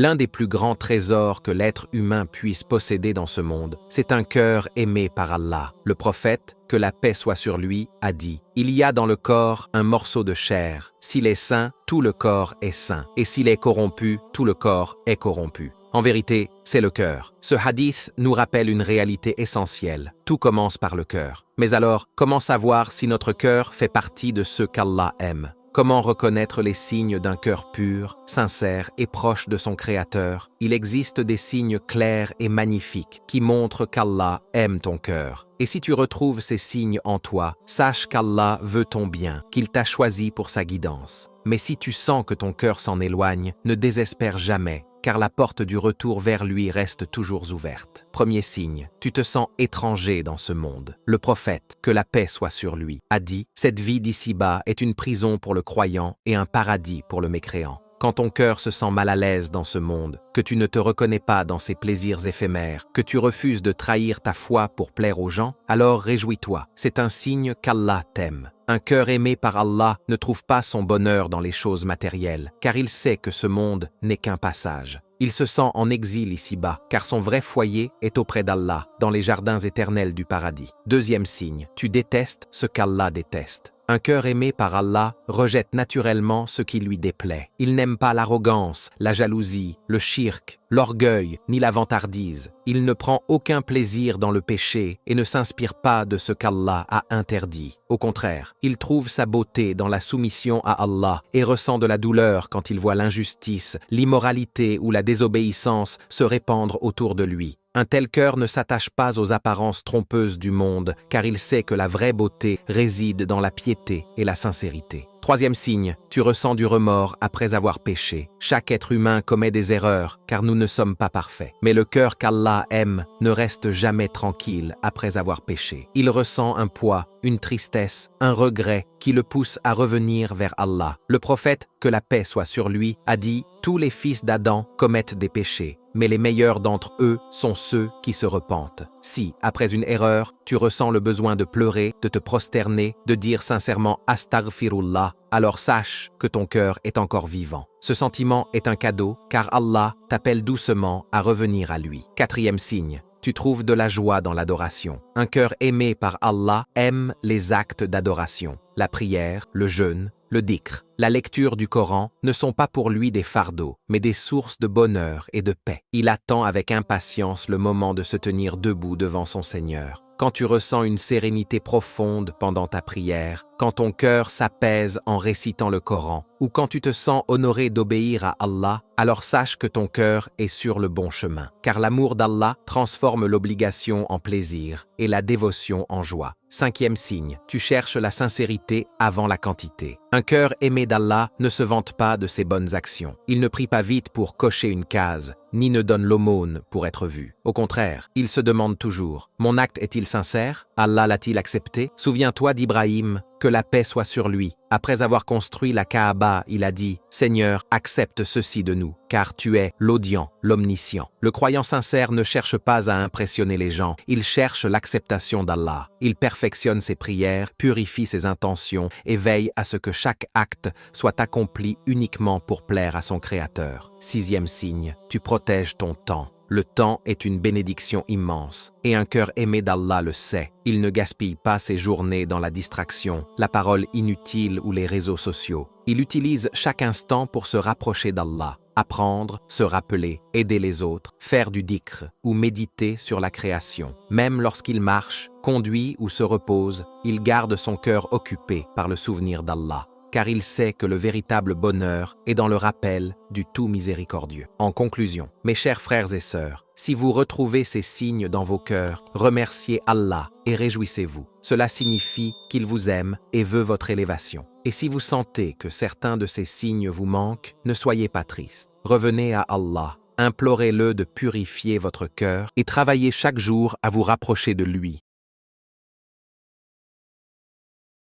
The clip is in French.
L'un des plus grands trésors que l'être humain puisse posséder dans ce monde, c'est un cœur aimé par Allah. Le prophète, que la paix soit sur lui, a dit « Il y a dans le corps un morceau de chair. S'il est sain, tout le corps est sain. Et s'il est corrompu, tout le corps est corrompu. » En vérité, c'est le cœur. Ce hadith nous rappelle une réalité essentielle. Tout commence par le cœur. Mais alors, comment savoir si notre cœur fait partie de ceux qu'Allah aime ? Comment reconnaître les signes d'un cœur pur, sincère et proche de son Créateur? Il existe des signes clairs et magnifiques qui montrent qu'Allah aime ton cœur. Et si tu retrouves ces signes en toi, sache qu'Allah veut ton bien, qu'il t'a choisi pour sa guidance. Mais si tu sens que ton cœur s'en éloigne, ne désespère jamais, car la porte du retour vers lui reste toujours ouverte. Premier signe, tu te sens étranger dans ce monde. Le prophète, que la paix soit sur lui, a dit « Cette vie d'ici-bas est une prison pour le croyant et un paradis pour le mécréant. » Quand ton cœur se sent mal à l'aise dans ce monde, que tu ne te reconnais pas dans ses plaisirs éphémères, que tu refuses de trahir ta foi pour plaire aux gens, alors réjouis-toi, c'est un signe qu'Allah t'aime. Un cœur aimé par Allah ne trouve pas son bonheur dans les choses matérielles, car il sait que ce monde n'est qu'un passage. Il se sent en exil ici-bas, car son vrai foyer est auprès d'Allah, dans les jardins éternels du paradis. Deuxième signe, tu détestes ce qu'Allah déteste. Un cœur aimé par Allah rejette naturellement ce qui lui déplaît. Il n'aime pas l'arrogance, la jalousie, le shirk, l'orgueil, ni la vantardise. Il ne prend aucun plaisir dans le péché et ne s'inspire pas de ce qu'Allah a interdit. Au contraire, il trouve sa beauté dans la soumission à Allah et ressent de la douleur quand il voit l'injustice, l'immoralité ou la désobéissance se répandre autour de lui. Un tel cœur ne s'attache pas aux apparences trompeuses du monde, car il sait que la vraie beauté réside dans la piété et la sincérité. Troisième signe, tu ressens du remords après avoir péché. Chaque être humain commet des erreurs, car nous ne sommes pas parfaits. Mais le cœur qu'Allah aime ne reste jamais tranquille après avoir péché. Il ressent un poids, une tristesse, un regret qui le pousse à revenir vers Allah. Le prophète, que la paix soit sur lui, a dit « Tous les fils d'Adam commettent des péchés, mais les meilleurs d'entre eux sont ceux qui se repentent. » Si, après une erreur, tu ressens le besoin de pleurer, de te prosterner, de dire sincèrement « Astaghfirullah », alors sache que ton cœur est encore vivant. Ce sentiment est un cadeau, car Allah t'appelle doucement à revenir à lui. Quatrième signe, tu trouves de la joie dans l'adoration. Un cœur aimé par Allah aime les actes d'adoration. La prière, le jeûne, le dhikr, la lecture du Coran ne sont pas pour lui des fardeaux, mais des sources de bonheur et de paix. Il attend avec impatience le moment de se tenir debout devant son Seigneur. Quand tu ressens une sérénité profonde pendant ta prière, quand ton cœur s'apaise en récitant le Coran, ou quand tu te sens honoré d'obéir à Allah, alors sache que ton cœur est sur le bon chemin. Car l'amour d'Allah transforme l'obligation en plaisir et la dévotion en joie. Cinquième signe, tu cherches la sincérité avant la quantité. Un cœur aimé d'Allah ne se vante pas de ses bonnes actions. Il ne prie pas vite pour cocher une case, ni ne donne l'aumône pour être vu. Au contraire, il se demande toujours « Mon acte est-il sincère? Allah l'a-t-il accepté ?» Souviens-toi d'Ibrahim, que la paix soit sur lui. Après avoir construit la Kaaba, il a dit « Seigneur, accepte ceci de nous, car tu es l'audient, l'omniscient. » Le croyant sincère ne cherche pas à impressionner les gens, il cherche l'acceptation d'Allah. Il perfectionne ses prières, purifie ses intentions et veille à ce que chaque acte soit accompli uniquement pour plaire à son Créateur. Sixième signe, tu protèges ton temps. Le temps est une bénédiction immense, et un cœur aimé d'Allah le sait. Il ne gaspille pas ses journées dans la distraction, la parole inutile ou les réseaux sociaux. Il utilise chaque instant pour se rapprocher d'Allah, apprendre, se rappeler, aider les autres, faire du dhikr ou méditer sur la création. Même lorsqu'il marche, conduit ou se repose, il garde son cœur occupé par le souvenir d'Allah, car il sait que le véritable bonheur est dans le rappel du tout miséricordieux. En conclusion, mes chers frères et sœurs, si vous retrouvez ces signes dans vos cœurs, remerciez Allah et réjouissez-vous. Cela signifie qu'il vous aime et veut votre élévation. Et si vous sentez que certains de ces signes vous manquent, ne soyez pas tristes. Revenez à Allah, implorez-le de purifier votre cœur et travaillez chaque jour à vous rapprocher de lui.